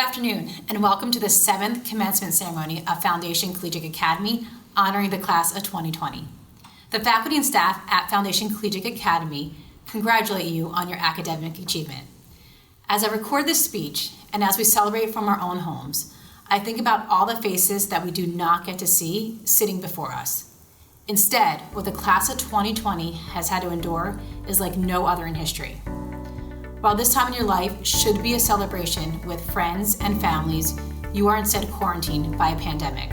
afternoon, and welcome to the 7th commencement ceremony of Foundation Collegiate Academy, honoring the class of 2020. The faculty and staff at Foundation Collegiate Academy congratulate you on your academic achievement. As I record this speech, and as we celebrate from our own homes, I think about all the faces that we do not get to see sitting before us. Instead, what the class of 2020 has had to endure is like no other in history. While this time in your life should be a celebration with friends and families, you are instead quarantined by a pandemic.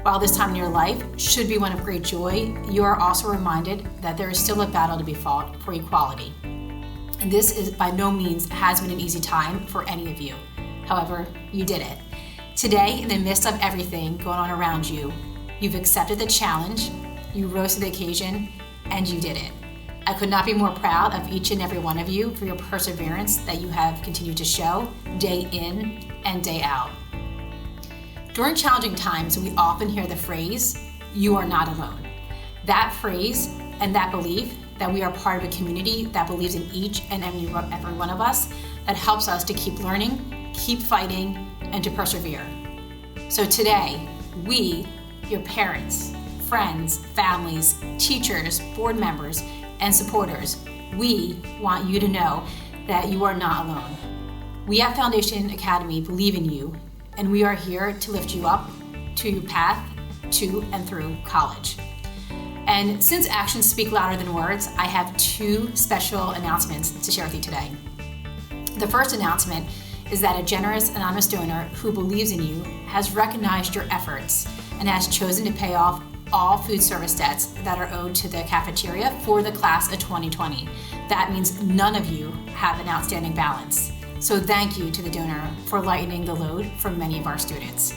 While this time in your life should be one of great joy, you are also reminded that there is still a battle to be fought for equality. And this is by no means has been an easy time for any of you. However, you did it. Today, in the midst of everything going on around you, you've accepted the challenge, you rose to the occasion, and you did it. I could not be more proud of each and every one of you for your perseverance that you have continued to show day in and day out. During challenging times, we often hear the phrase, "You are not alone." That phrase and that belief that we are part of a community that believes in each and every one of us, that helps us to keep learning, keep fighting, and to persevere. So today, we, your parents, friends, families, teachers, board members, and supporters, we want you to know that you are not alone. We at Foundation Academy believe in you, and we are here to lift you up to your path to and through college. And since actions speak louder than words, I have two special announcements to share with you today. The first announcement is that a generous anonymous donor who believes in you has recognized your efforts and has chosen to pay off all food service debts that are owed to the cafeteria for the class of 2020. That means none of you have an outstanding balance. So thank you to the donor for lightening the load for many of our students.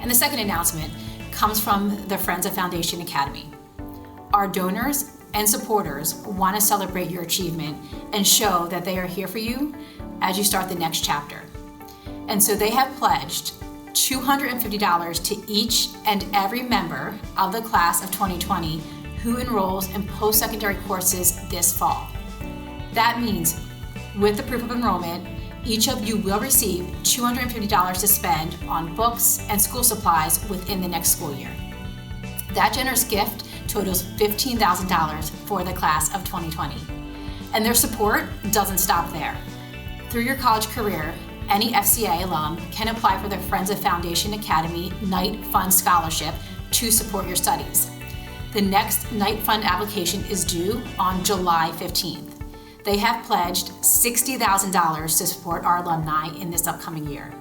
And the second announcement comes from the Friends of Foundation Academy. Our donors and supporters want to celebrate your achievement and show that they are here for you as you start the next chapter. And so they have pledged $250 to each and every member of the class of 2020 who enrolls in post-secondary courses this fall. That means with the proof of enrollment, each of you will receive $250 to spend on books and school supplies within the next school year. That generous gift totals $15,000 for the class of 2020. And their support doesn't stop there. Through your college career, any FCA alum can apply for the Friends of Foundation Academy Night Fund Scholarship to support your studies. The next Night Fund application is due on July 15th. They have pledged $60,000 to support our alumni in this upcoming year.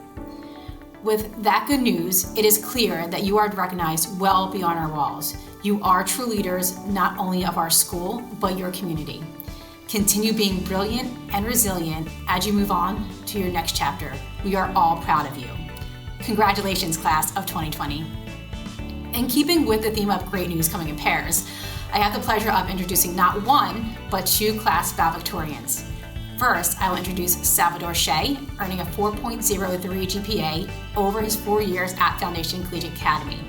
With that good news, it is clear that you are recognized well beyond our walls. You are true leaders, not only of our school, but your community. Continue being brilliant and resilient as you move on to your next chapter. We are all proud of you. Congratulations, class of 2020. In keeping with the theme of great news coming in pairs, I have the pleasure of introducing not one, but two class valedictorians. First, I will introduce Salvador Shea, earning a 4.03 GPA over his 4 years at Foundation Collegiate Academy.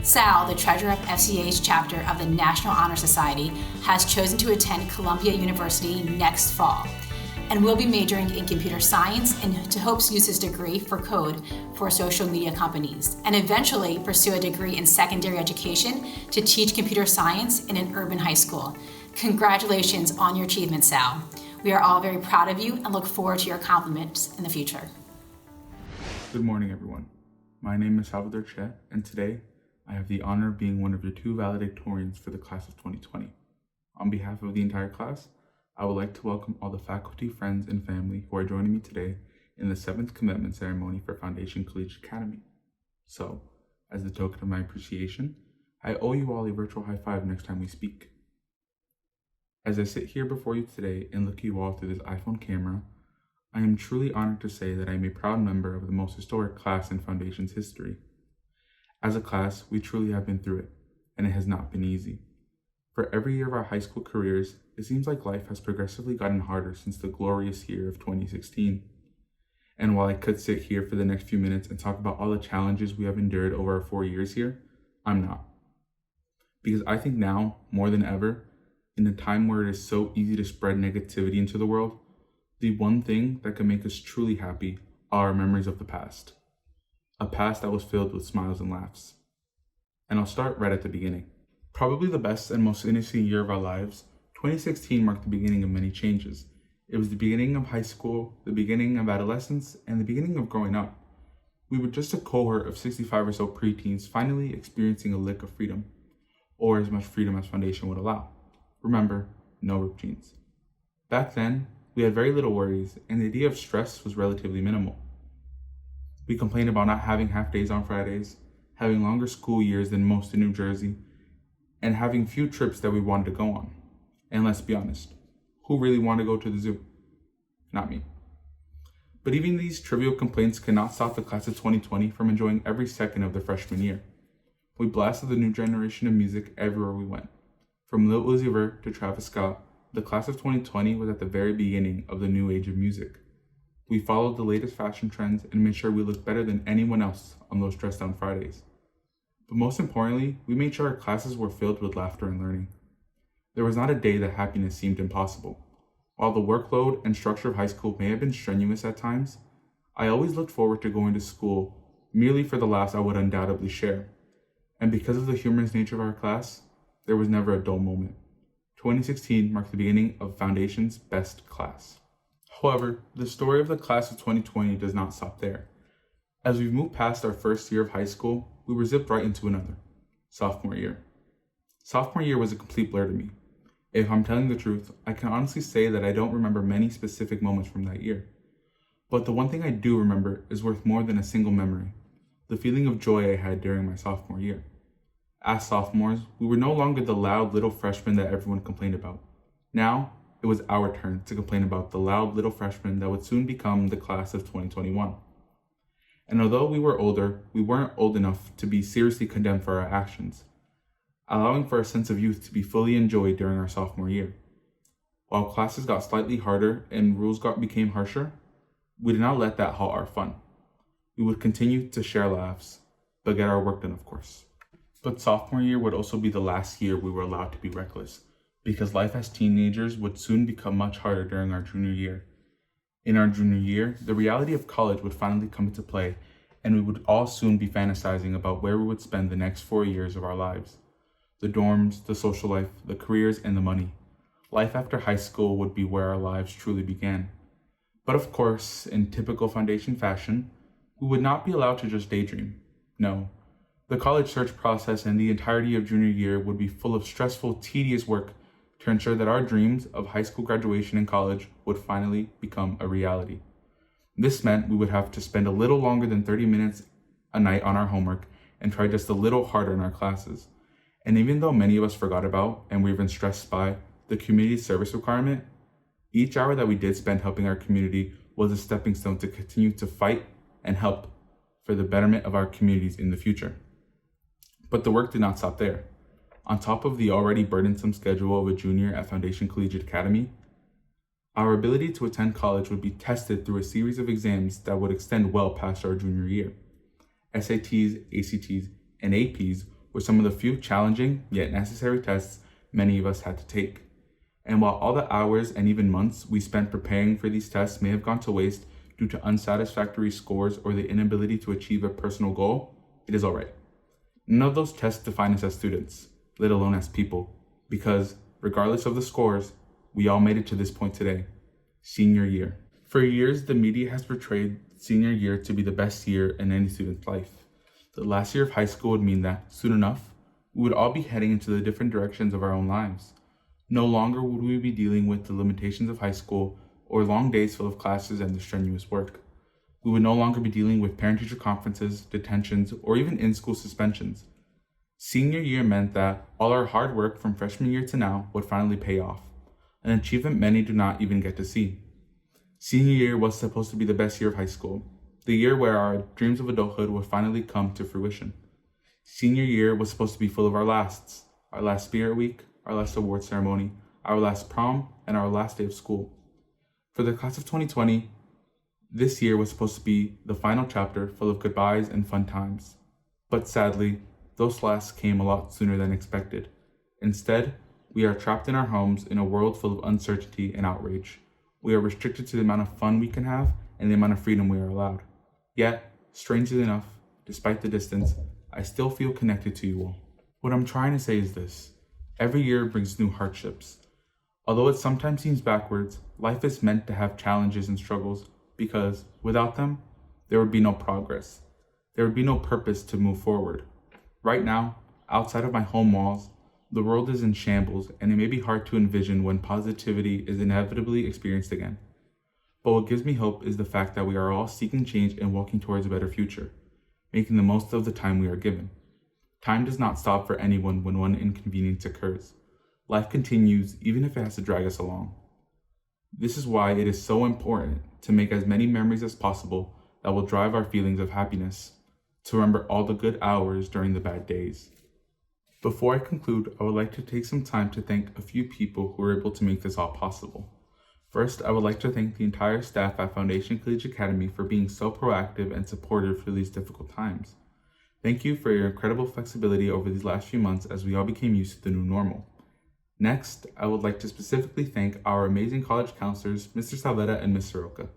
Sal, the treasurer of FCA's chapter of the National Honor Society, has chosen to attend Columbia University next fall and will be majoring in computer science and hopes to use his degree for code for social media companies and eventually pursue a degree in secondary education to teach computer science in an urban high school. Congratulations on your achievement, Sal. We are all very proud of you and look forward to your accomplishments in the future. Good morning, everyone. My name is Salvador Shea, and today I have the honor of being one of your two valedictorians for the class of 2020. On behalf of the entire class, I would like to welcome all the faculty, friends, and family who are joining me today in the 7th commencement ceremony for Foundation Collegiate Academy. So, as a token of my appreciation, I owe you all a virtual high five next time we speak. As I sit here before you today and look at you all through this iPhone camera, I am truly honored to say that I am a proud member of the most historic class in Foundation's history. As a class, we truly have been through it, and it has not been easy. For every year of our high school careers, it seems like life has progressively gotten harder since the glorious year of 2016. And while I could sit here for the next few minutes and talk about all the challenges we have endured over our 4 years here, I'm not. Because I think now, more than ever, in a time where it is so easy to spread negativity into the world, the one thing that can make us truly happy are memories of the past. A past that was filled with smiles and laughs. And I'll start right at the beginning. Probably the best and most innocent year of our lives, 2016 marked the beginning of many changes. It was the beginning of high school, the beginning of adolescence, and the beginning of growing up. We were just a cohort of 65 or so preteens finally experiencing a lick of freedom, or as much freedom as Foundation would allow. Remember, no ripped jeans. Back then, we had very little worries, and the idea of stress was relatively minimal. We complained about not having half days on Fridays, having longer school years than most in New Jersey, and having few trips that we wanted to go on. And let's be honest, who really wanted to go to the zoo? Not me. But even these trivial complaints cannot stop the class of 2020 from enjoying every second of their freshman year. We blasted the new generation of music everywhere we went. From Lil Uzi Vert to Travis Scott, the class of 2020 was at the very beginning of the new age of music. We followed the latest fashion trends and made sure we looked better than anyone else on those dress down Fridays. But most importantly, we made sure our classes were filled with laughter and learning. There was not a day that happiness seemed impossible. While the workload and structure of high school may have been strenuous at times, I always looked forward to going to school merely for the laughs I would undoubtedly share. And because of the humorous nature of our class, there was never a dull moment. 2016 marked the beginning of Foundation's best class. However, the story of the class of 2020 does not stop there. As we've moved past our first year of high school, we were zipped right into another, sophomore year. Sophomore year was a complete blur to me. If I'm telling the truth, I can honestly say that I don't remember many specific moments from that year. But the one thing I do remember is worth more than a single memory, the feeling of joy I had during my sophomore year. As sophomores, we were no longer the loud little freshmen that everyone complained about. Now, it was our turn to complain about the loud little freshmen that would soon become the class of 2021. And although we were older, we weren't old enough to be seriously condemned for our actions, allowing for a sense of youth to be fully enjoyed during our sophomore year. While classes got slightly harder and rules became harsher, we did not let that halt our fun. We would continue to share laughs, but get our work done, of course. But sophomore year would also be the last year we were allowed to be reckless, because life as teenagers would soon become much harder during our junior year. In our junior year, the reality of college would finally come into play, and we would all soon be fantasizing about where we would spend the next 4 years of our lives. The dorms, the social life, the careers, and the money. Life after high school would be where our lives truly began. But of course, in typical Foundation fashion, we would not be allowed to just daydream. No. The college search process and the entirety of junior year would be full of stressful, tedious work to ensure that our dreams of high school graduation and college would finally become a reality. This meant we would have to spend a little longer than 30 minutes a night on our homework and try just a little harder in our classes. And even though many of us forgot about and were even stressed by the community service requirement, each hour that we did spend helping our community was a stepping stone to continue to fight and help for the betterment of our communities in the future. But the work did not stop there. On top of the already burdensome schedule of a junior at Foundation Collegiate Academy, our ability to attend college would be tested through a series of exams that would extend well past our junior year. SATs, ACTs, and APs were some of the few challenging yet necessary tests many of us had to take. And while all the hours and even months we spent preparing for these tests may have gone to waste due to unsatisfactory scores or the inability to achieve a personal goal, it is alright. None of those tests define us as students, let alone as people, because regardless of the scores, we all made it to this point today, senior year. For years, the media has portrayed senior year to be the best year in any student's life. The last year of high school would mean that, soon enough, we would all be heading into the different directions of our own lives. No longer would we be dealing with the limitations of high school or long days full of classes and the strenuous work. We would no longer be dealing with parent-teacher conferences, detentions, or even in-school suspensions. Senior year meant that all our hard work from freshman year to now would finally pay off, an achievement many do not even get to see. Senior year was supposed to be the best year of high school, the year where our dreams of adulthood would finally come to fruition. Senior year was supposed to be full of our lasts, our last spirit week, our last award ceremony, our last prom, and our last day of school. For the class of 2020, this year was supposed to be the final chapter full of goodbyes and fun times. But sadly, those lasts came a lot sooner than expected. Instead, we are trapped in our homes in a world full of uncertainty and outrage. We are restricted to the amount of fun we can have and the amount of freedom we are allowed. Yet, strangely enough, despite the distance, I still feel connected to you all. What I'm trying to say is this: every year brings new hardships. Although it sometimes seems backwards, life is meant to have challenges and struggles because, without them, there would be no progress. There would be no purpose to move forward. Right now, outside of my home walls, the world is in shambles, and it may be hard to envision when positivity is inevitably experienced again. But what gives me hope is the fact that we are all seeking change and walking towards a better future, making the most of the time we are given. Time does not stop for anyone when one inconvenience occurs. Life continues even if it has to drag us along. This is why it is so important to make as many memories as possible that will drive our feelings of happiness, to remember all the good hours during the bad days. Before I conclude, I would like to take some time to thank a few people who were able to make this all possible. First, I would like to thank the entire staff at Foundation Collegiate Academy for being so proactive and supportive through these difficult times. Thank you for your incredible flexibility over these last few months as we all became used to the new normal. Next, I would like to specifically thank our amazing college counselors, Mr. Salvetta and Ms. Soroka.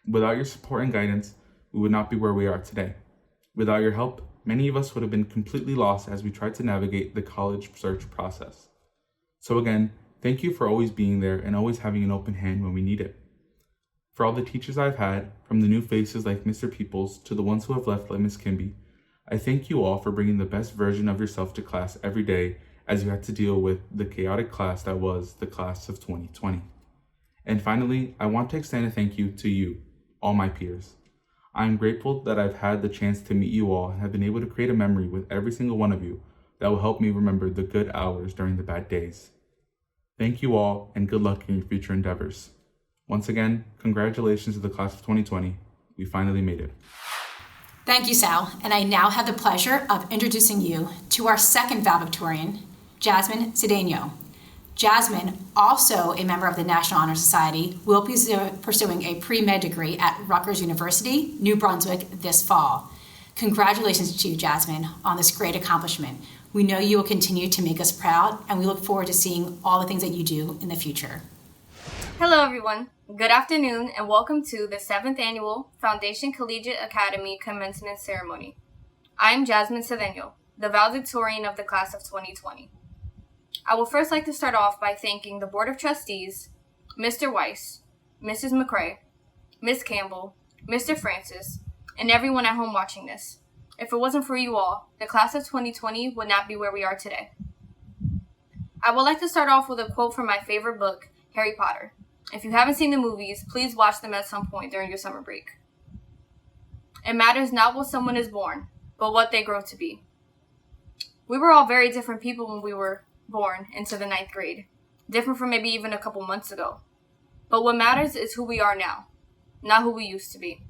Without your support and guidance, we would not be where we are today. Without your help, many of us would have been completely lost as we tried to navigate the college search process. So again, thank you for always being there and always having an open hand when we need it. For all the teachers I've had, from the new faces like Mr. Peoples to the ones who have left like Ms. Kimby, I thank you all for bringing the best version of yourself to class every day as you had to deal with the chaotic class that was the class of 2020. And finally, I want to extend a thank you to you, all my peers. I am grateful that I've had the chance to meet you all and have been able to create a memory with every single one of you that will help me remember the good hours during the bad days. Thank you all, and good luck in your future endeavors. Once again, congratulations to the class of 2020. We finally made it. Thank you, Sal, and I now have the pleasure of introducing you to our second valedictorian, Jasmine Cedeno. Jasmine, also a member of the National Honor Society, will be pursuing a pre-med degree at Rutgers University, New Brunswick, this fall. Congratulations to you, Jasmine, on this great accomplishment. We know you will continue to make us proud, and we look forward to seeing all the things that you do in the future. Hello, everyone. Good afternoon, and welcome to the 7th Annual Foundation Collegiate Academy Commencement Ceremony. I am Jasmine Cedeno, the valedictorian of the class of 2020. I would first like to start off by thanking the Board of Trustees, Mr. Weiss, Mrs. McCrae, Ms. Campbell, Mr. Francis, and everyone at home watching this. If it wasn't for you all, the class of 2020 would not be where we are today. I would like to start off with a quote from my favorite book, Harry Potter. If you haven't seen the movies, please watch them at some point during your summer break. It matters not what someone is born, but what they grow to be. We were all very different people when we were born into the 9th grade, different from maybe even a couple months ago. But what matters is who we are now, not who we used to be.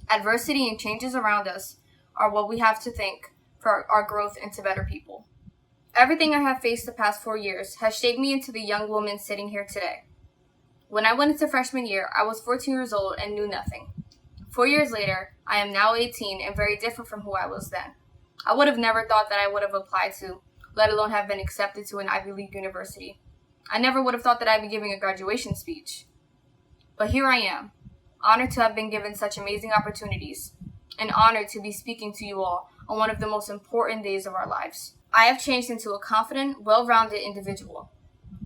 Adversity and changes around us are what we have to thank for our growth into better people. Everything I have faced the past 4 years has shaped me into the young woman sitting here today. When I went into freshman year, I was 14 years old and knew nothing. 4 years later, I am now 18 and very different from who I was then. I would have never thought that I would have applied to, let alone have been accepted to an Ivy League university. I never would have thought that I'd be giving a graduation speech. But here I am, honored to have been given such amazing opportunities, and honored to be speaking to you all on one of the most important days of our lives. I have changed into a confident, well-rounded individual.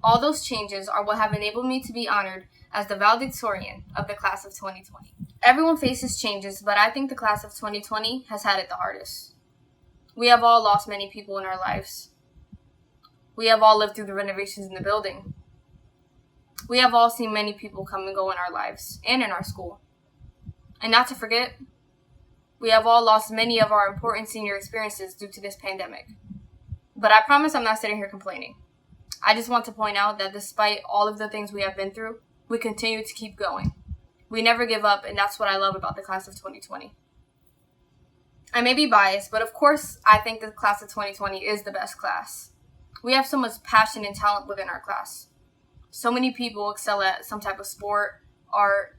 All those changes are what have enabled me to be honored as the valedictorian of the class of 2020. Everyone faces changes, but I think the class of 2020 has had it the hardest. We have all lost many people in our lives. We have all lived through the renovations in the building. We have all seen many people come and go in our lives and in our school. And not to forget, we have all lost many of our important senior experiences due to this pandemic. But I promise I'm not sitting here complaining. I just want to point out that despite all of the things we have been through, we continue to keep going. We never give up, and that's what I love about the class of 2020. I may be biased, but of course, I think the class of 2020 is the best class. We have so much passion and talent within our class. So many people excel at some type of sport, art,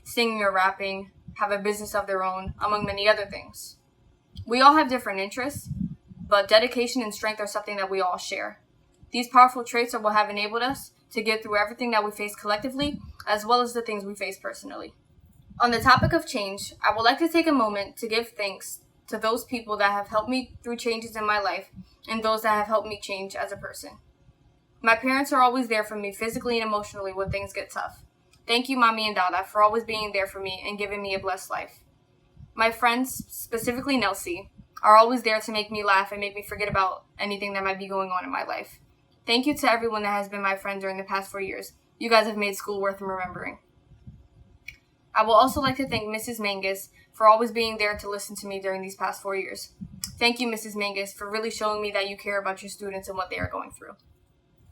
singing or rapping, have a business of their own, among many other things. We all have different interests, but dedication and strength are something that we all share. These powerful traits are what have enabled us to get through everything that we face collectively, as well as the things we face personally. On the topic of change, I would like to take a moment to give thanks to those people that have helped me through changes in my life and those that have helped me change as a person. My parents are always there for me physically and emotionally when things get tough. Thank you, Mommy and Dada, for always being there for me and giving me a blessed life. My friends, specifically Ronald C, are always there to make me laugh and make me forget about anything that might be going on in my life. Thank you to everyone that has been my friend during the past 4 years. You guys have made school worth remembering. I will also like to thank Mrs. Mangus for always being there to listen to me during these past 4 years. Thank you, Mrs. Mangus, for really showing me that you care about your students and what they are going through.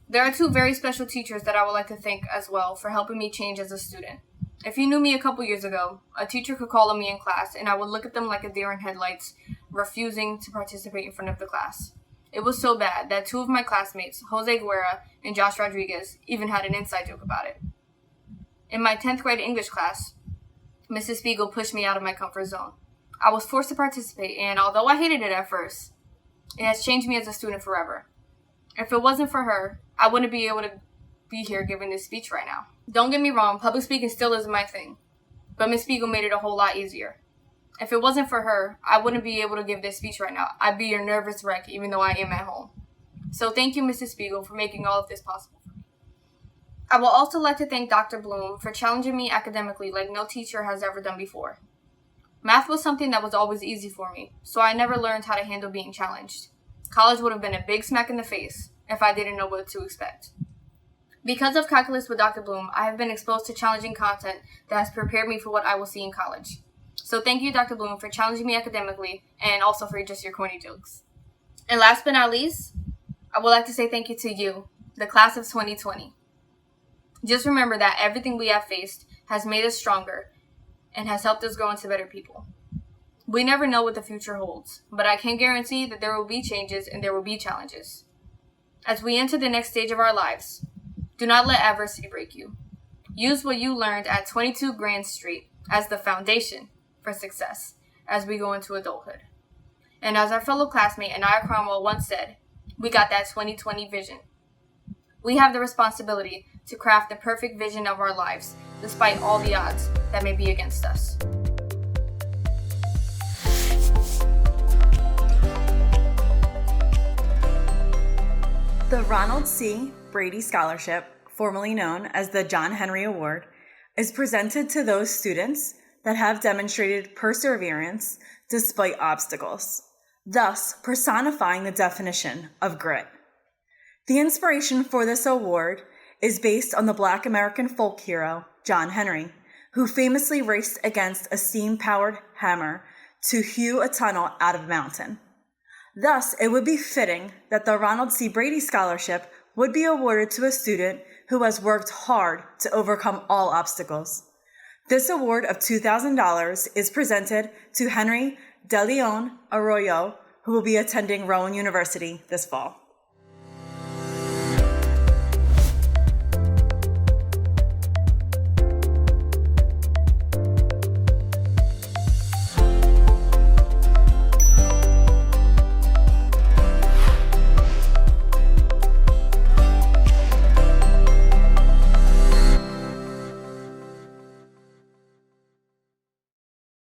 There are 2 very special teachers that I would like to thank as well for helping me change as a student. If you knew me a couple years ago, a teacher could call on me in class and I would look at them like a deer in headlights, refusing to participate in front of the class. It was so bad that 2 of my classmates, Jose Guerra and Josh Rodriguez, even had an inside joke about it. In my 10th grade English class, Mrs. Spiegel pushed me out of my comfort zone. I was forced to participate, and although I hated it at first, it has changed me as a student forever. If it wasn't for her, I wouldn't be able to be here giving this speech right now. Don't get me wrong, public speaking still isn't my thing, but Miss Spiegel made it a whole lot easier. If it wasn't for her, I wouldn't be able to give this speech right now. I'd be a nervous wreck even though I am at home. So thank you, Mrs. Spiegel, for making all of this possible for me. I will also like to thank Dr. Bloom for challenging me academically like no teacher has ever done before. Math was something that was always easy for me, so I never learned how to handle being challenged. College would have been a big smack in the face if I didn't know what to expect. Because of Calculus with Dr. Bloom, I have been exposed to challenging content that has prepared me for what I will see in college. So thank you, Dr. Bloom, for challenging me academically and also for just your corny jokes. And last but not least, I would like to say thank you to you, the class of 2020. Just remember that everything we have faced has made us stronger and has helped us grow into better people. We never know what the future holds, but I can guarantee that there will be changes and there will be challenges. As we enter the next stage of our lives, do not let adversity break you. Use what you learned at 22 Grand Street as the foundation for success as we go into adulthood. And as our fellow classmate Anaya Cromwell once said, we got that 2020 vision. We have the responsibility to craft the perfect vision of our lives, despite all the odds that may be against us. The Ronald C. Brady Scholarship, formerly known as the John Henry Award, is presented to those students that have demonstrated perseverance despite obstacles, thus personifying the definition of grit. The inspiration for this award is based on the Black American folk hero, John Henry, who famously raced against a steam-powered hammer to hew a tunnel out of a mountain. Thus, it would be fitting that the Ronald C. Brady Scholarship would be awarded to a student who has worked hard to overcome all obstacles. This award of $2,000 is presented to Henry De Leon Arroyo, who will be attending Rowan University this fall.